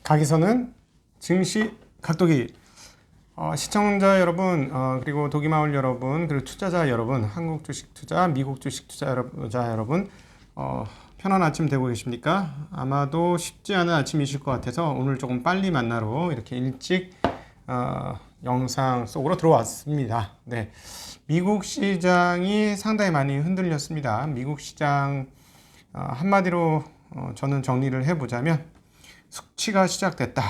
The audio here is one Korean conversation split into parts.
가기선은 증시 각도기. 시청자 여러분, 그리고 도기마을 여러분, 그리고 투자자 여러분, 한국 주식 투자, 미국 주식 투자 여러분, 편한 아침 되고 계십니까? 아마도 쉽지 않은 아침이실 것 같아서 오늘 조금 빨리 만나러 이렇게 일찍 영상 속으로 들어왔습니다. 네, 미국 시장이 상당히 많이 흔들렸습니다. 미국 시장 한마디로 저는 정리를 해보자면 숙취가 시작됐다,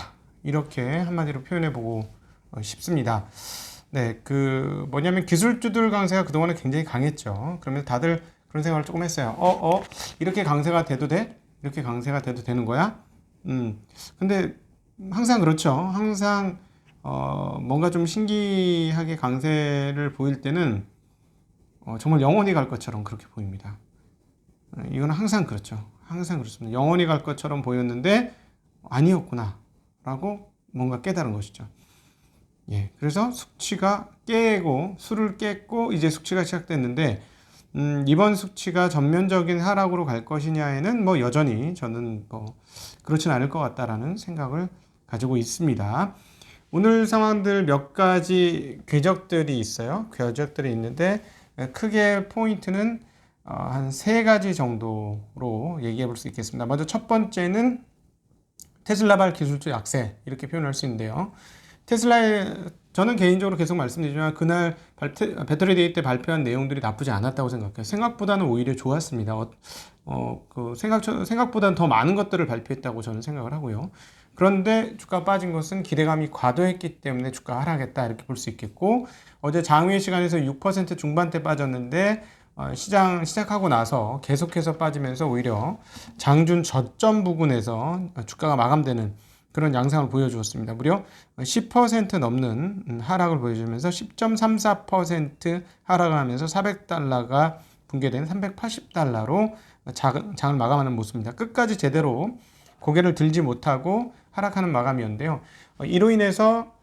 이렇게 한마디로 표현해보고 싶습니다. 네, 뭐냐면 기술주들 강세가 그동안에 굉장히 강했죠. 그러면 다들 그런 생각을 조금 했어요. 이렇게 강세가 돼도 돼? 이렇게 강세가 돼도 되는 거야? 근데 항상 그렇죠. 항상 뭔가 좀 신기하게 강세를 보일 때는 정말 영원히 갈 것처럼 그렇게 보입니다. 이건 항상 그렇죠. 항상 그렇습니다. 영원히 갈 것처럼 보였는데 아니었구나 라고 뭔가 깨달은 것이죠. 예, 그래서 숙취가 깨고, 술을 깼고 이제 숙취가 시작됐는데 이번 숙취가 전면적인 하락으로 갈 것이냐에는 여전히 저는 그렇진 않을 것 같다라는 생각을 가지고 있습니다. 오늘 상황들 몇 가지 궤적들이 있어요. 궤적들이 있는데 크게 포인트는 한 세 가지 정도로 얘기해 볼 수 있겠습니다. 먼저 첫 번째는 테슬라발 기술적 약세, 이렇게 표현할 수 있는데요. 저는 개인적으로 계속 말씀드리지만 그날 배터리 데이 때 발표한 내용들이 나쁘지 않았다고 생각해요. 생각보다는 오히려 좋았습니다. 생각보다는 더 많은 것들을 발표했다고 저는 생각을 하고요. 그런데 주가 빠진 것은 기대감이 과도했기 때문에 주가 하락했다, 이렇게 볼 수 있겠고, 어제 장외 시간에서 6% 중반대 빠졌는데 시작하고 나서 계속해서 빠지면서 오히려 장준 저점 부근에서 주가가 마감되는 그런 양상을 보여주었습니다. 무려 10% 넘는 하락을 보여주면서 10.34% 하락을 하면서 400달러가 붕괴된 380달러로 장을 마감하는 모습입니다. 끝까지 제대로 고개를 들지 못하고 하락하는 마감이었는데요. 이로 인해서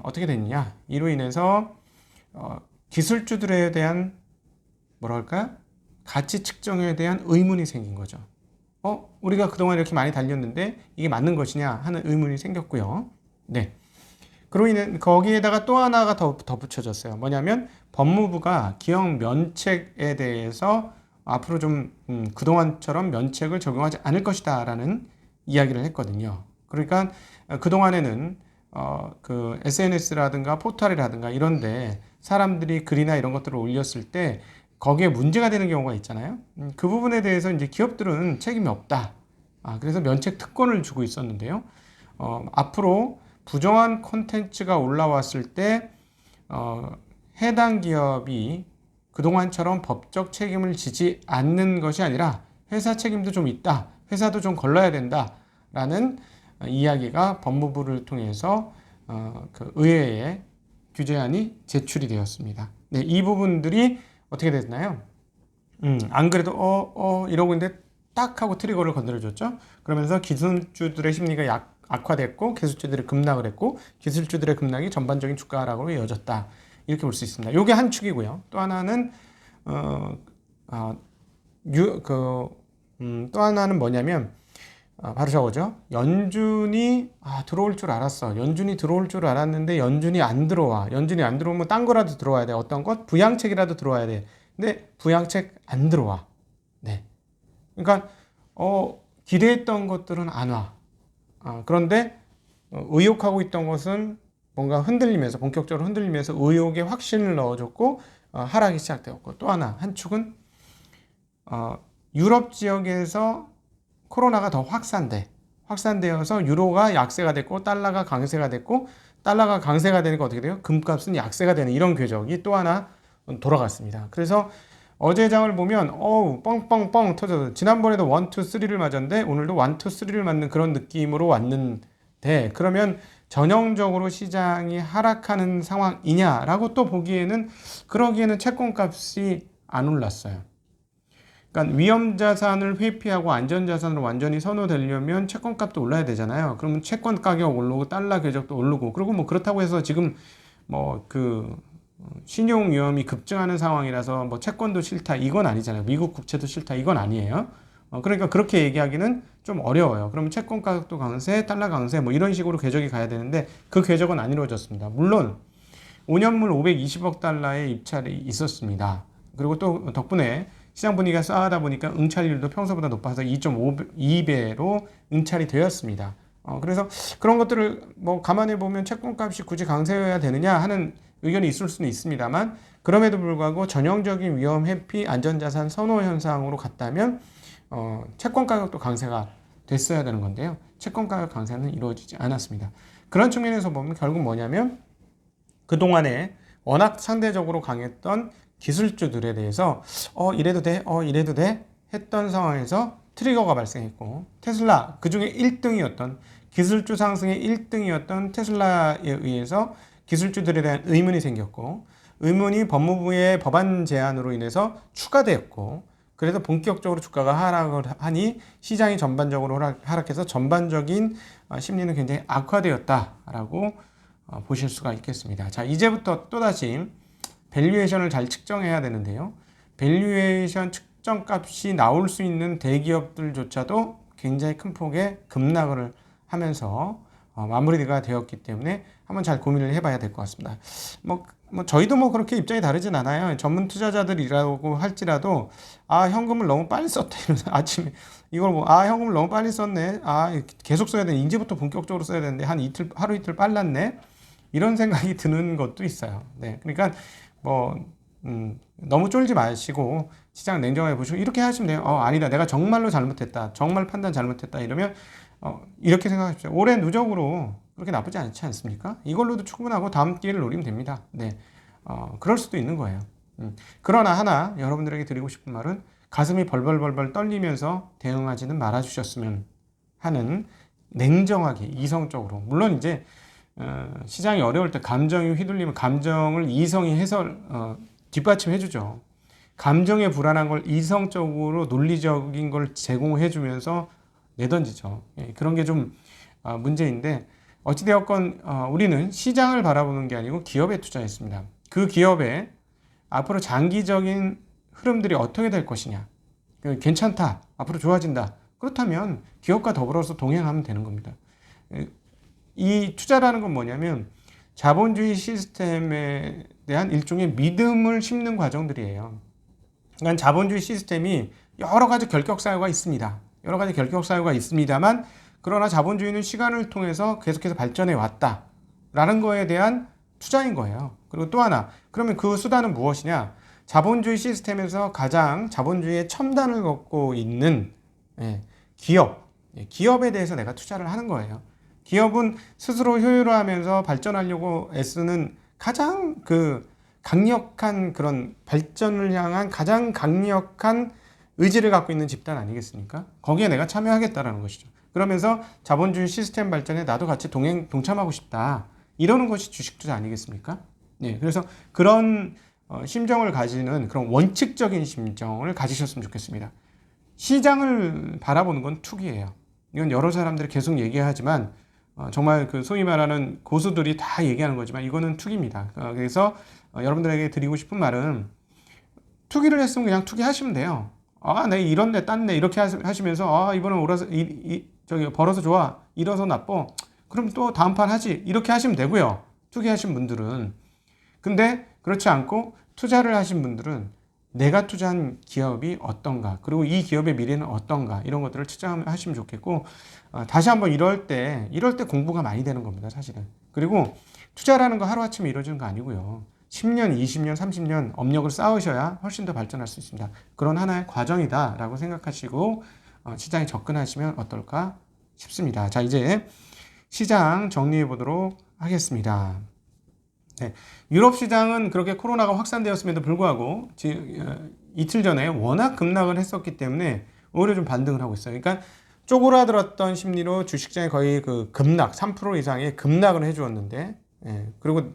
어떻게 됐냐? 이로 인해서 기술주들에 대한 가치 측정에 대한 의문이 생긴 거죠. 우리가 그동안 이렇게 많이 달렸는데 이게 맞는 것이냐 하는 의문이 생겼고요. 네. 그로 인해 거기에다가 또 하나가 더 붙여졌어요. 뭐냐면 법무부가 기업 면책에 대해서 앞으로 좀 그동안처럼 면책을 적용하지 않을 것이다 라는 이야기를 했거든요. 그러니까 그동안에는 SNS라든가 포털이라든가 이런데 사람들이 글이나 이런 것들을 올렸을 때 거기에 문제가 되는 경우가 있잖아요. 그 부분에 대해서 이제 기업들은 책임이 없다. 그래서 면책 특권을 주고 있었는데요. 앞으로 부정한 콘텐츠가 올라왔을 때 해당 기업이 그동안처럼 법적 책임을 지지 않는 것이 아니라 회사 책임도 좀 있다, 회사도 좀 걸러야 된다라는 이야기가 법무부를 통해서 그 의회에 규제안이 제출이 되었습니다. 네, 이 부분들이 어떻게 됐나요? 안 그래도 이러고 있는데 딱 하고 트리거를 건드려줬죠. 그러면서 기술주들의 심리가 악화됐고 기술주들이 급락을 했고 기술주들의 급락이 전반적인 주가 하락으로 이어졌다, 이렇게 볼 수 있습니다. 이게 한 축이고요. 또 하나는 또 하나는 뭐냐면 바로 저거죠. 연준이 들어올 줄 알았어. 연준이 들어올 줄 알았는데 연준이 안 들어와. 연준이 안 들어오면 딴 거라도 들어와야 돼. 어떤 것? 부양책이라도 들어와야 돼. 근데 부양책 안 들어와. 네. 그러니까 기대했던 것들은 안 와. 그런데 의욕하고 있던 것은 뭔가 흔들리면서, 본격적으로 흔들리면서 의욕에 확신을 넣어줬고 하락이 시작되었고, 또 하나 한 축은 유럽 지역에서 코로나가 더 확산되어서 유로가 약세가 됐고 달러가 강세가 됐고, 달러가 강세가 되니까 어떻게 돼요? 금값은 약세가 되는 이런 궤적이 또 하나 돌아갔습니다. 그래서 어제 장을 보면 뻥뻥뻥 터져서 지난번에도 1, 2, 3를 맞았는데 오늘도 1, 2, 3를 맞는 그런 느낌으로 왔는데, 그러면 전형적으로 시장이 하락하는 상황이냐라고 또 보기에는, 그러기에는 채권값이 안 올랐어요. 그러니까 위험자산을 회피하고 안전자산으로 완전히 선호되려면 채권값도 올라야 되잖아요. 그러면 채권 가격 오르고 달러 궤적도 오르고, 그리고 그렇다고 해서 지금 신용 위험이 급증하는 상황이라서 채권도 싫다 이건 아니잖아요. 미국 국채도 싫다 이건 아니에요. 그러니까 그렇게 얘기하기는 좀 어려워요. 그러면 채권 가격도 강세, 달러 강세 뭐 이런 식으로 궤적이 가야 되는데 그 궤적은 안 이루어졌습니다. 물론 5년물 520억 달러의 입찰이 있었습니다. 그리고 또 덕분에 시장 분위기가 싸하다 보니까 응찰률도 평소보다 높아서 2.2배로 응찰이 되었습니다. 그래서 그런 것들을 뭐 감안해 보면 채권값이 굳이 강세여야 되느냐 하는 의견이 있을 수는 있습니다만 그럼에도 불구하고 전형적인 위험 회피 안전자산 선호 현상으로 갔다면 채권 가격도 강세가 됐어야 되는 건데요. 채권 가격 강세는 이루어지지 않았습니다. 그런 측면에서 보면 결국 뭐냐면 그동안에 워낙 상대적으로 강했던 기술주들에 대해서 이래도 돼? 이래도 돼? 했던 상황에서 트리거가 발생했고 테슬라 그중에 1등이었던 기술주 상승의 1등이었던 테슬라에 의해서 기술주들에 대한 의문이 생겼고 의문이 법무부의 법안 제안으로 인해서 추가되었고 그래서 본격적으로 주가가 하락을 하니 시장이 전반적으로 하락해서 전반적인 심리는 굉장히 악화되었다라고 보실 수가 있겠습니다. 자, 이제부터 또다시 밸류에이션을 잘 측정해야 되는데요. 밸류에이션 측정값이 나올 수 있는 대기업들조차도 굉장히 큰 폭의 급락을 하면서 마무리가 되었기 때문에 한번 잘 고민을 해봐야 될 것 같습니다. 저희도 뭐 그렇게 입장이 다르진 않아요. 전문 투자자들이라고 할지라도 현금을 너무 빨리 썼다 이러면서 아침에 이걸 현금을 너무 빨리 썼네. 계속 써야 되네. 이제부터 본격적으로 써야 되는데 하루 이틀 빨랐네. 이런 생각이 드는 것도 있어요. 네, 그러니까 너무 쫄지 마시고 시장 냉정하게 보시고 이렇게 하시면 돼요. 아니다. 내가 정말로 잘못했다. 정말 판단 잘못했다. 이러면 이렇게 생각하십시오. 올해 누적으로 그렇게 나쁘지 않지 않습니까? 이걸로도 충분하고 다음 기회를 노리면 됩니다. 네, 그럴 수도 있는 거예요. 그러나 하나 여러분들에게 드리고 싶은 말은 가슴이 벌벌벌벌 떨리면서 대응하지는 말아주셨으면 하는 냉정하게 이성적으로 물론 이제 시장이 어려울 때 감정이 휘둘리면 감정을 이성이 뒷받침해주죠. 감정에 불안한 걸 이성적으로 논리적인 걸 제공해주면서 내던지죠. 그런 게 좀 문제인데 어찌되었건 우리는 시장을 바라보는 게 아니고 기업에 투자했습니다. 그 기업에 앞으로 장기적인 흐름들이 어떻게 될 것이냐. 괜찮다. 앞으로 좋아진다. 그렇다면 기업과 더불어서 동행하면 되는 겁니다. 이 투자라는 건 뭐냐면 자본주의 시스템에 대한 일종의 믿음을 심는 과정들이에요. 그러니까 자본주의 시스템이 여러 가지 결격사유가 있습니다. 여러 가지 결격사유가 있습니다만 그러나 자본주의는 시간을 통해서 계속해서 발전해 왔다라는 거에 대한 투자인 거예요. 그리고 또 하나 그러면 그 수단은 무엇이냐? 자본주의 시스템에서 가장 자본주의의 첨단을 걷고 있는 기업에 대해서 내가 투자를 하는 거예요. 기업은 스스로 효율화하면서 발전하려고 애쓰는 가장 강력한 그런 발전을 향한 가장 강력한 의지를 갖고 있는 집단 아니겠습니까? 거기에 내가 참여하겠다라는 것이죠. 그러면서 자본주의 시스템 발전에 나도 같이 동참하고 싶다. 이러는 것이 주식 투자 아니겠습니까? 네, 그래서 그런 심정을 가지는 그런 원칙적인 심정을 가지셨으면 좋겠습니다. 시장을 바라보는 건 투기예요. 이건 여러 사람들이 계속 얘기하지만 정말 소위 말하는 고수들이 다 얘기하는 거지만 이거는 투기입니다. 그래서 여러분들에게 드리고 싶은 말은 투기를 했으면 그냥 투기하시면 돼요. 내 이런데 땄네 이렇게 하시면서 이번엔 벌어서 좋아 잃어서 나빠 그럼 또 다음 판 하지 이렇게 하시면 되고요. 투기하신 분들은. 근데 그렇지 않고 투자를 하신 분들은 내가 투자한 기업이 어떤가 그리고 이 기업의 미래는 어떤가 이런 것들을 투자하시면 좋겠고 다시 한번 이럴 때 공부가 많이 되는 겁니다. 사실은. 그리고 투자라는 거 하루아침에 이루어지는 거 아니고요. 10년, 20년, 30년 업력을 쌓으셔야 훨씬 더 발전할 수 있습니다. 그런 하나의 과정이다라고 생각하시고 시장에 접근하시면 어떨까 싶습니다. 자, 이제 시장 정리해 보도록 하겠습니다. 네, 유럽 시장은 그렇게 코로나가 확산되었음에도 불구하고 이틀 전에 워낙 급락을 했었기 때문에 오히려 좀 반등을 하고 있어요. 그러니까 쪼그라들었던 심리로 주식시장이 거의 급락 3% 이상의 급락을 해주었는데 그리고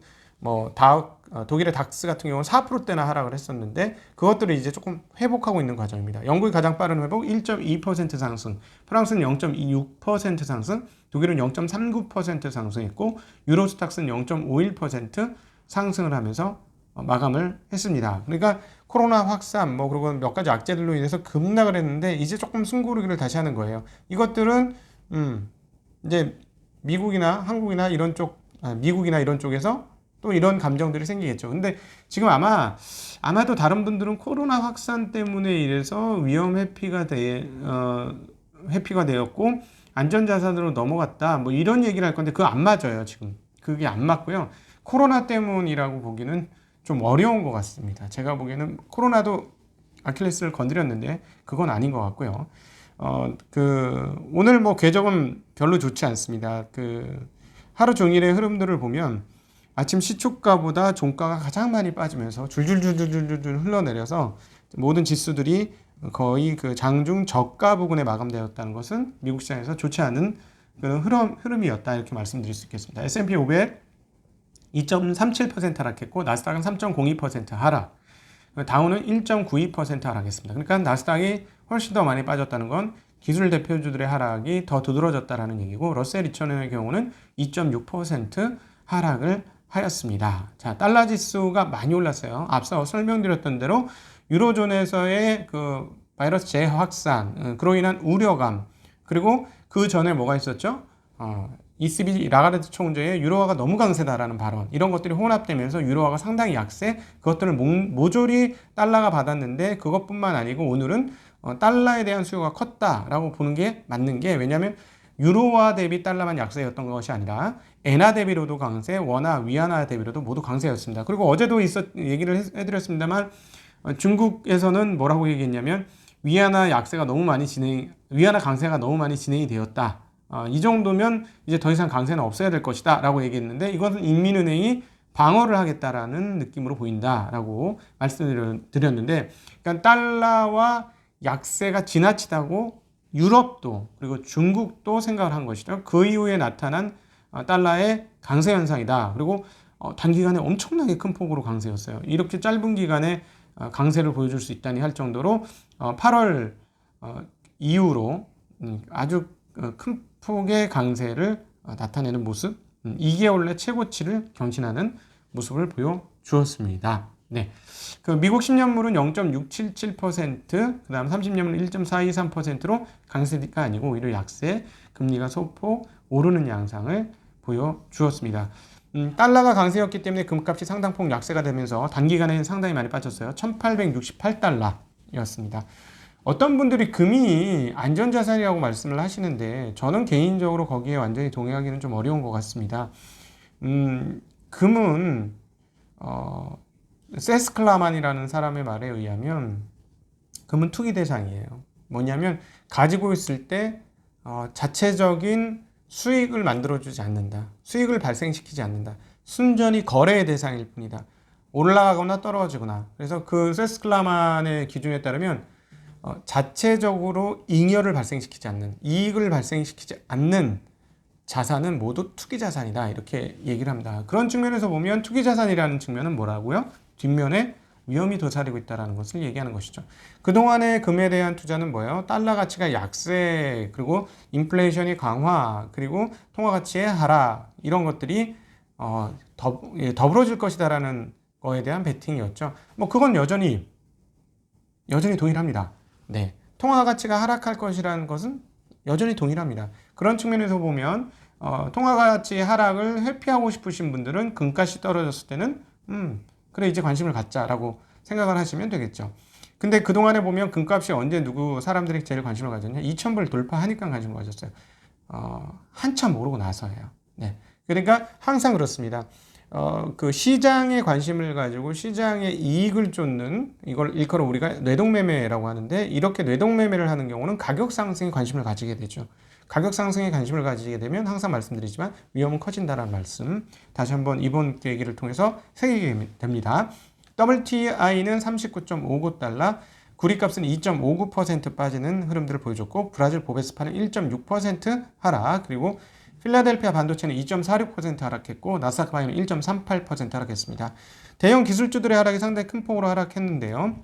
독일의 닥스 같은 경우는 4%대나 하락을 했었는데 그것들을 이제 조금 회복하고 있는 과정입니다. 영국이 가장 빠른 회복 1.2% 상승, 프랑스는 0.26% 상승, 독일은 0.39% 상승했고 유로스탁스는 0.51% 상승을 하면서 마감을 했습니다. 그러니까 코로나 확산 뭐 그리고 몇 가지 악재들로 인해서 급락을 했는데 이제 조금 숨고르기를 다시 하는 거예요. 이것들은 이제 미국이나 한국이나 이런 미국이나 이런 쪽에서 또 이런 감정들이 생기겠죠. 근데 지금 아마도 다른 분들은 코로나 확산 때문에 이래서 위험 회피가 되었고 안전자산으로 넘어갔다 뭐 이런 얘기를 할 건데 그거 안 맞아요. 지금 그게 안 맞고요. 코로나 때문이라고 보기는 좀 어려운 것 같습니다. 제가 보기에는 코로나도 아킬레스를 건드렸는데 그건 아닌 것 같고요. 오늘 뭐 궤적은 별로 좋지 않습니다. 하루 종일의 흐름들을 보면 아침 시초가보다 종가가 가장 많이 빠지면서 줄줄줄줄줄줄 흘러내려서 모든 지수들이 거의 그 장중 저가 부근에 마감되었다는 것은 미국 시장에서 좋지 않은 그런 흐름이었다 이렇게 말씀드릴 수 있겠습니다. S&P 500 2.37% 하락했고 나스닥은 3.02% 하락, 다우는 1.92% 하락했습니다. 그러니까 나스닥이 훨씬 더 많이 빠졌다는 건 기술 대표주들의 하락이 더 두드러졌다라는 얘기고 러셀 2000의 경우는 2.6% 하락을 하였습니다. 자, 달러 지수가 많이 올랐어요. 앞서 설명드렸던 대로 유로존에서의 그 바이러스 재확산, 그로 인한 우려감, 그리고 그 전에 뭐가 있었죠? ECB 라가르드 총재의 유로화가 너무 강세다라는 발언, 이런 것들이 혼합되면서 유로화가 상당히 약세, 그것들을 모조리 달러가 받았는데 그것뿐만 아니고 오늘은 달러에 대한 수요가 컸다라고 보는 게 맞는 게, 왜냐하면 유로화 대비 달러만 약세였던 것이 아니라 엔화 대비로도 강세, 원화, 위안화 대비로도 모두 강세였습니다. 그리고 어제도 얘기를 해드렸습니다만 중국에서는 뭐라고 얘기했냐면 위안화 강세가 너무 많이 진행이 되었다. 이 정도면 이제 더 이상 강세는 없어야 될 것이다 라고 얘기했는데 이것은 인민은행이 방어를 하겠다라는 느낌으로 보인다라고 말씀드렸는데, 그러니까 달러와 약세가 지나치다고 유럽도 그리고 중국도 생각을 한 것이죠. 그 이후에 나타난 달러의 강세 현상이다. 그리고 단기간에 엄청나게 큰 폭으로 강세였어요. 이렇게 짧은 기간에 강세를 보여줄 수 있다니 할 정도로 8월 이후로 아주 큰 폭의 강세를 나타내는 모습, 2개월 내 최고치를 경신하는 모습을 보여주었습니다. 네. 그 미국 10년물은 0.677%, 그 다음 30년물은 1.423%로 강세가 아니고 오히려 약세, 금리가 소폭 오르는 양상을 보여주었습니다. 달러가 강세였기 때문에 금값이 상당폭 약세가 되면서 단기간에 상당히 많이 빠졌어요. 1868달러였습니다. 어떤 분들이 금이 안전자산이라고 말씀을 하시는데 저는 개인적으로 거기에 완전히 동의하기는 좀 어려운 것 같습니다. 금은 세스클라만이라는 사람의 말에 의하면 금은 투기 대상이에요. 뭐냐면 가지고 있을 때 자체적인 수익을 만들어주지 않는다. 수익을 발생시키지 않는다. 순전히 거래의 대상일 뿐이다. 올라가거나 떨어지거나. 그래서 그 세스클라만의 기준에 따르면 자체적으로 잉여를 발생시키지 않는, 이익을 발생시키지 않는 자산은 모두 투기자산이다 이렇게 얘기를 합니다. 그런 측면에서 보면 투기자산이라는 측면은 뭐라고요? 뒷면에 위험이 도사리고 있다는 것을 얘기하는 것이죠. 그동안의 금에 대한 투자는 뭐예요? 달러 가치가 약세, 그리고 인플레이션이 강화, 그리고 통화 가치의 하락, 이런 것들이 더불어질 것이다라는 거에 대한 베팅이었죠. 뭐 그건 여전히 동일합니다. 네, 통화 가치가 하락할 것이라는 것은 여전히 동일합니다. 그런 측면에서 보면 통화 가치 하락을 회피하고 싶으신 분들은 금값이 떨어졌을 때는 그래 이제 관심을 갖자라고 생각을 하시면 되겠죠. 근데 그동안에 보면 금값이 언제 사람들이 제일 관심을 가졌냐? 2,000불 돌파하니까 관심을 가졌어요. 한참 오르고 나서예요. 네, 그러니까 항상 그렇습니다. 그 시장에 관심을 가지고 시장의 이익을 쫓는, 이걸 일컬어 우리가 뇌동매매라고 하는데, 이렇게 뇌동매매를 하는 경우는 가격 상승에 관심을 가지게 되죠. 가격 상승에 관심을 가지게 되면 항상 말씀드리지만 위험은 커진다는 말씀 다시 한번 이번 얘기를 통해서 새기게 됩니다. WTI는 39.59달러, 구리값은 2.59% 빠지는 흐름들을 보여줬고 브라질 보베스파는 1.6% 하락, 그리고 필라델피아 반도체는 2.46% 하락했고 나스닥 바이오는 1.38% 하락했습니다. 대형 기술주들의 하락이 상당히 큰 폭으로 하락했는데요.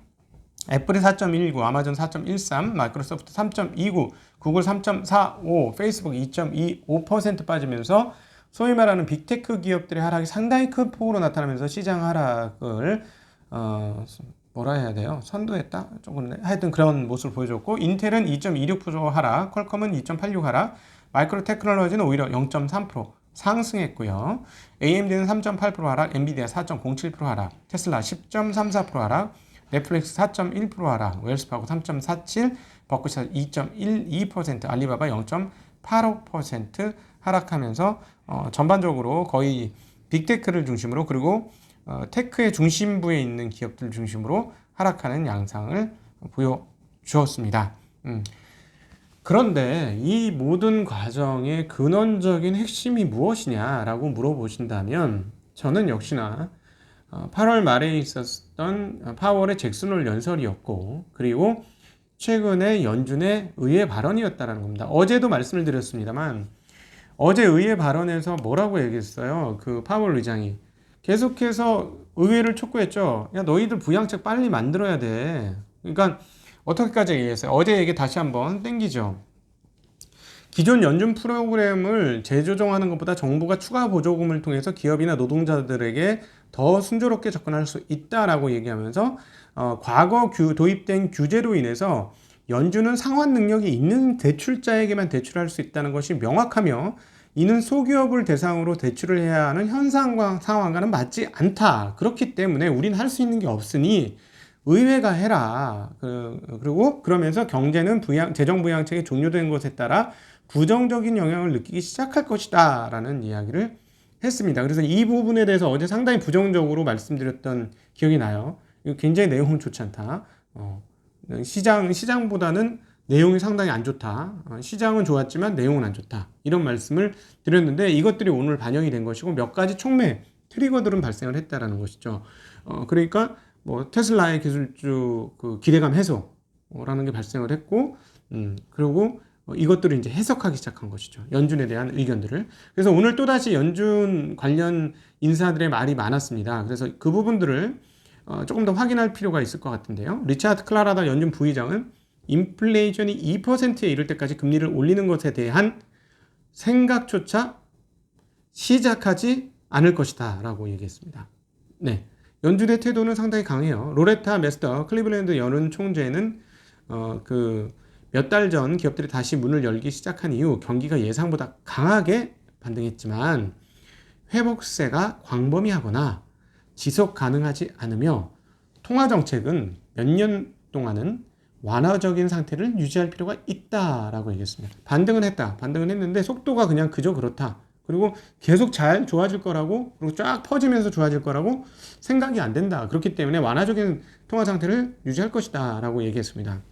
애플이 4.19, 아마존 4.13, 마이크로소프트 3.29, 구글 3.45, 페이스북 2.25% 빠지면서 소위 말하는 빅테크 기업들의 하락이 상당히 큰 폭으로 나타나면서 시장 하락을 뭐라 해야 돼요? 선도했다? 조금 하여튼 그런 모습을 보여줬고, 인텔은 2.26% 하락, 퀄컴은 2.86 하락, 마이크로 테크놀로지는 오히려 0.3% 상승했고요. AMD는 3.8% 하락, 엔비디아 4.07% 하락, 테슬라 10.34% 하락, 넷플릭스 4.1% 하락, 웰스파고 3.47, 버크셔 2.12%, 알리바바 0.85% 하락하면서 전반적으로 거의 빅테크를 중심으로, 그리고 테크의 중심부에 있는 기업들 중심으로 하락하는 양상을 보여주었습니다. 그런데 이 모든 과정의 근원적인 핵심이 무엇이냐라고 물어보신다면, 저는 역시나 8월 말에 있었던 파월의 잭슨홀 연설이었고, 그리고 최근에 연준의 의회 발언이었다는 겁니다. 어제도 말씀을 드렸습니다만, 어제 의회 발언에서 뭐라고 얘기했어요? 그 파월 의장이 계속해서 의회를 촉구했죠. 야, 너희들 부양책 빨리 만들어야 돼. 그러니까 어떻게까지 얘기했어요? 어제 얘기 다시 한번 땡기죠. 기존 연준 프로그램을 재조정하는 것보다 정부가 추가 보조금을 통해서 기업이나 노동자들에게 더 순조롭게 접근할 수 있다라고 얘기하면서 과거 도입된 규제로 인해서 연준은 상환 능력이 있는 대출자에게만 대출할 수 있다는 것이 명확하며, 이는 소기업을 대상으로 대출을 해야 하는 현상과 상황과는 맞지 않다. 그렇기 때문에 우린 할 수 있는 게 없으니 의회가 해라. 그리고 그러면서 경제는 재정 부양책이 종료된 것에 따라 부정적인 영향을 느끼기 시작할 것이다 라는 이야기를 했습니다. 그래서 이 부분에 대해서 어제 상당히 부정적으로 말씀드렸던 기억이 나요. 이거 굉장히 내용은 좋지 않다. 시장보다는 내용이 상당히 안 좋다. 시장은 좋았지만 내용은 안 좋다. 이런 말씀을 드렸는데, 이것들이 오늘 반영이 된 것이고, 몇 가지 촉매 트리거들은 발생을 했다라는 것이죠. 그러니까 뭐 테슬라의 기술주 그 기대감 해소라는 게 발생을 했고, 그리고 이것들을 이제 해석하기 시작한 것이죠. 연준에 대한 의견들을. 그래서 오늘 또다시 연준 관련 인사들의 말이 많았습니다. 그래서 그 부분들을 조금 더 확인할 필요가 있을 것 같은데요. 리차드 클라라다 연준 부의장은 인플레이션이 2%에 이를 때까지 금리를 올리는 것에 대한 생각조차 시작하지 않을 것이다 라고 얘기했습니다. 네, 연준의 태도는 상당히 강해요. 로레타 메스터 클리블랜드 연은 총재는 몇 달 전 기업들이 다시 문을 열기 시작한 이후 경기가 예상보다 강하게 반등했지만 회복세가 광범위하거나 지속 가능하지 않으며 통화정책은 몇 년 동안은 완화적인 상태를 유지할 필요가 있다라고 얘기했습니다. 반등은 했는데 속도가 그냥 그저 그렇다. 그리고 계속 잘 좋아질 거라고, 그리고 쫙 퍼지면서 좋아질 거라고 생각이 안 된다. 그렇기 때문에 완화적인 통화 상태를 유지할 것이다 라고 얘기했습니다.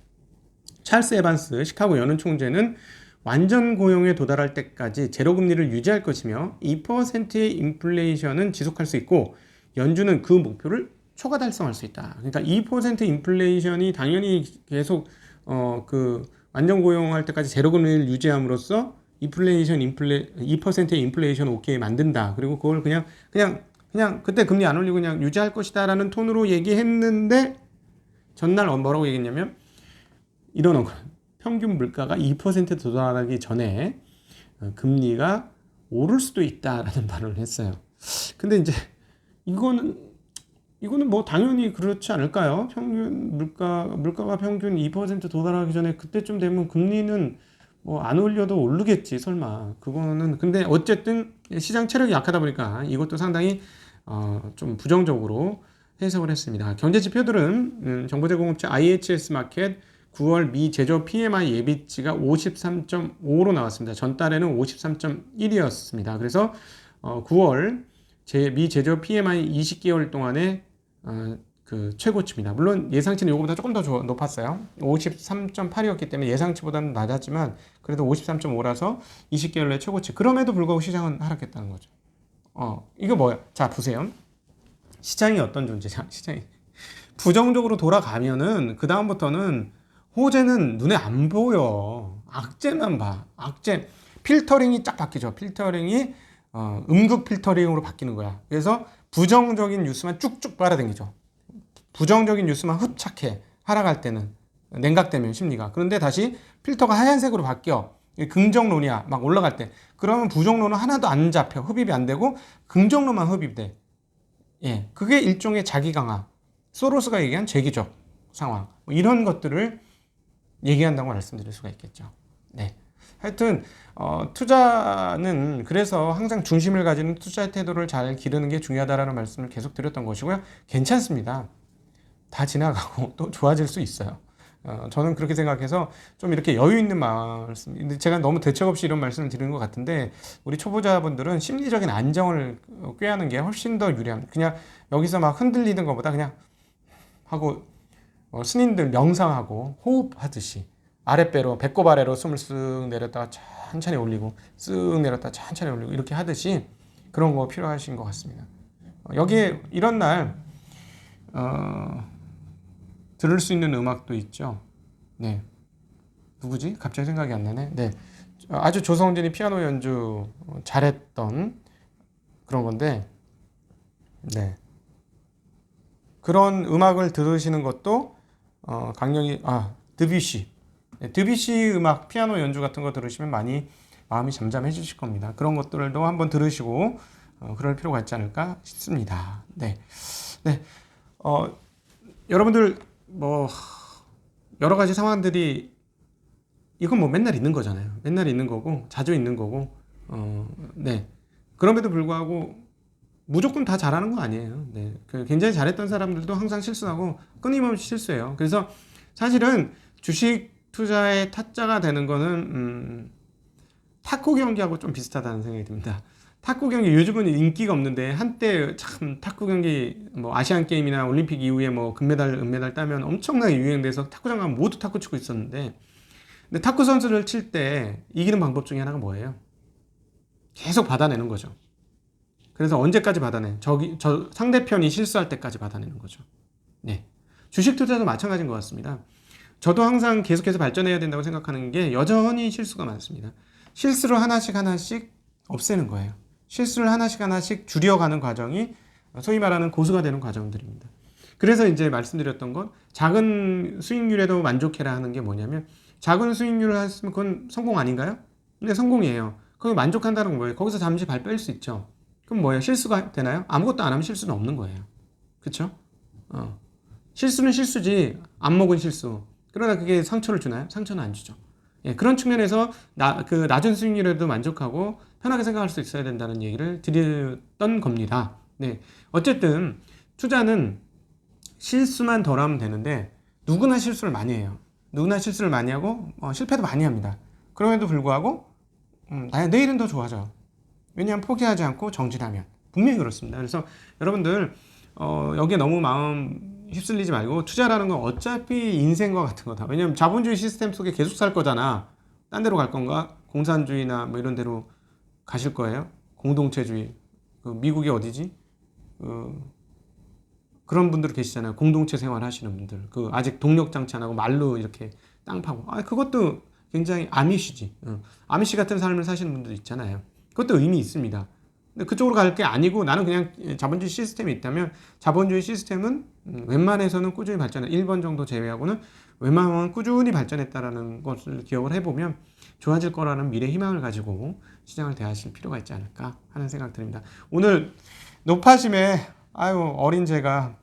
찰스 에반스 시카고 연은 총재는 완전 고용에 도달할 때까지 제로금리를 유지할 것이며 2%의 인플레이션은 지속할 수 있고 연준은 그 목표를 초과 달성할 수 있다. 그러니까 2% 인플레이션이 당연히 계속 완전 고용할 때까지 제로금리를 유지함으로써 2%의 인플레이션 오케이 만든다. 그리고 그걸 그냥 그때 금리 안 올리고 그냥 유지할 것이다라는 톤으로 얘기했는데, 전날 뭐라고 얘기했냐면, 이런 평균 물가가 2% 도달하기 전에 금리가 오를 수도 있다라는 발언을 했어요. 근데 이제 이거는 뭐 당연히 그렇지 않을까요? 평균 물가가 평균 2% 도달하기 전에 그때쯤 되면 금리는 뭐 안 올려도 오르겠지, 설마. 그거는 근데 어쨌든 시장 체력이 약하다 보니까 이것도 상당히 좀 부정적으로 해석을 했습니다. 경제 지표들은 정보제공업체 IHS 마켓 9월 미 제조 PMI 예비치가 53.5로 나왔습니다. 전달에는 53.1이었습니다. 그래서 9월 미 제조 PMI 20개월 동안의 그 최고치입니다. 물론 예상치는 이거보다 조금 더 높았어요. 53.8이었기 때문에 예상치보다는 낮았지만 그래도 53.5라서 20개월 내 최고치. 그럼에도 불구하고 시장은 하락했다는 거죠. 이거 뭐야? 자, 보세요. 시장이 어떤 존재냐? 시장이 부정적으로 돌아가면은 그 다음부터는 호재는 눈에 안 보여. 악재만 봐. 악재. 필터링이 쫙 바뀌죠. 필터링이 음극 필터링으로 바뀌는 거야. 그래서 부정적인 뉴스만 쭉쭉 빨아당기죠. 부정적인 뉴스만 흡착해. 하락할 때는. 냉각되면 심리가. 그런데 다시 필터가 하얀색으로 바뀌어. 긍정론이야. 막 올라갈 때. 그러면 부정론은 하나도 안 잡혀. 흡입이 안 되고 긍정론만 흡입돼. 예. 그게 일종의 자기 강화. 소로스가 얘기한 재기적 상황, 뭐 이런 것들을 얘기한다고 말씀드릴 수가 있겠죠. 네. 하여튼 투자는 그래서 항상 중심을 가지는 투자의 태도를 잘 기르는 게 중요하다라는 말씀을 계속 드렸던 것이고요. 괜찮습니다. 다 지나가고 또 좋아질 수 있어요. 저는 그렇게 생각해서 좀 이렇게 여유 있는 말씀, 근데 제가 너무 대책 없이 이런 말씀을 드리는 것 같은데 우리 초보자분들은 심리적인 안정을 꾀하는 게 훨씬 더 유리합니다. 그냥 여기서 막 흔들리는 것보다 그냥 하고 스님들 명상하고 호흡하듯이 아랫배로 배꼽 아래로 숨을 쓱 내렸다가 천천히 올리고 쓱 내렸다가 천천히 올리고 이렇게 하듯이 그런 거 필요하신 것 같습니다. 여기에 이런 날 들을 수 있는 음악도 있죠. 네, 누구지? 갑자기 생각이 안 나네. 네, 아주 조성진이 피아노 연주 잘했던 그런 건데, 네, 그런 음악을 들으시는 것도 강령이 드뷔시, 네, 드뷔시 음악 피아노 연주 같은 거 들으시면 많이 마음이 잠잠해지실 겁니다. 그런 것들도 한번 들으시고 그럴 필요가 있지 않을까 싶습니다. 네, 네, 여러분들 뭐 여러 가지 상황들이 이건 뭐 맨날 있는 거잖아요. 맨날 있는 거고 자주 있는 거고 네, 그럼에도 불구하고 무조건 다 잘하는 거 아니에요. 네, 굉장히 잘했던 사람들도 항상 실수하고 끊임없이 실수해요. 그래서 사실은 주식 투자의 타짜가 되는 거는 탁구 경기하고 좀 비슷하다는 생각이 듭니다. 탁구 경기 요즘은 인기가 없는데 한때 참 탁구 경기 뭐 아시안 게임이나 올림픽 이후에 뭐 금메달, 은메달 따면 엄청나게 유행돼서 탁구장 가면 모두 탁구 치고 있었는데, 근데 탁구 선수를 칠 때 이기는 방법 중에 하나가 뭐예요? 계속 받아내는 거죠. 그래서 언제까지 받아내? 저 상대편이 실수할 때까지 받아내는 거죠. 네. 주식 투자도 마찬가지인 것 같습니다. 저도 항상 계속해서 발전해야 된다고 생각하는 게 여전히 실수가 많습니다. 실수를 하나씩 없애는 거예요. 실수를 하나씩 줄여가는 과정이 소위 말하는 고수가 되는 과정들입니다. 그래서 이제 말씀드렸던 건 작은 수익률에도 만족해라 하는 게 뭐냐면, 작은 수익률을 했으면 그건 성공 아닌가요? 근데 성공이에요. 거기 만족한다는 건 뭐예요? 거기서 잠시 발 뺄 수 있죠. 그럼 뭐예요? 실수가 되나요? 아무것도 안 하면 실수는 없는 거예요. 그쵸? 실수는 실수지 안목은 실수. 그러나 그게 상처를 주나요? 상처는 안 주죠. 예, 그런 측면에서 낮은 수익률에도 만족하고 편하게 생각할 수 있어야 된다는 얘기를 드렸던 겁니다. 네, 어쨌든 투자는 실수만 덜하면 되는데 누구나 실수를 많이 해요. 누구나 실수를 많이 하고 실패도 많이 합니다. 그럼에도 불구하고 내일은 더 좋아져. 왜냐하면 포기하지 않고 정진하면 분명히 그렇습니다. 그래서 여러분들 여기에 너무 마음 휩쓸리지 말고, 투자라는 건 어차피 인생과 같은 거다. 왜냐면 자본주의 시스템 속에 계속 살 거잖아. 딴 데로 갈 건가? 공산주의나 뭐 이런 데로 가실 거예요? 공동체주의. 미국이 어디지? 그런 분들 계시잖아요. 공동체 생활 하시는 분들. 아직 동력 장치 안 하고 말로 이렇게 땅 파고. 그것도 굉장히 아미시지. 아미시 같은 삶을 사시는 분들 있잖아요. 그것도 의미 있습니다. 근데 그쪽으로 갈 게 아니고 나는 그냥 자본주의 시스템이 있다면, 자본주의 시스템은 웬만해서는 꾸준히 발전해. 1번 정도 제외하고는 웬만하면 꾸준히 발전했다라는 것을 기억을 해보면 좋아질 거라는 미래 희망을 가지고 시장을 대하실 필요가 있지 않을까 하는 생각 듭니다. 오늘 높아심에 어린 제가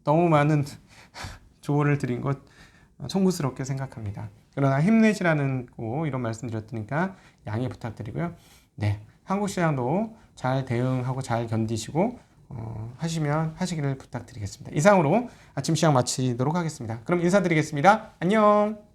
너무 많은 조언을 드린 것 송구스럽게 생각합니다. 그러나 힘내시라는 이런 말씀 드렸으니까 양해 부탁드리고요. 네, 한국 시장도 잘 대응하고 잘 견디시고 하시기를 부탁드리겠습니다. 이상으로 아침 시장 마치도록 하겠습니다. 그럼 인사드리겠습니다. 안녕.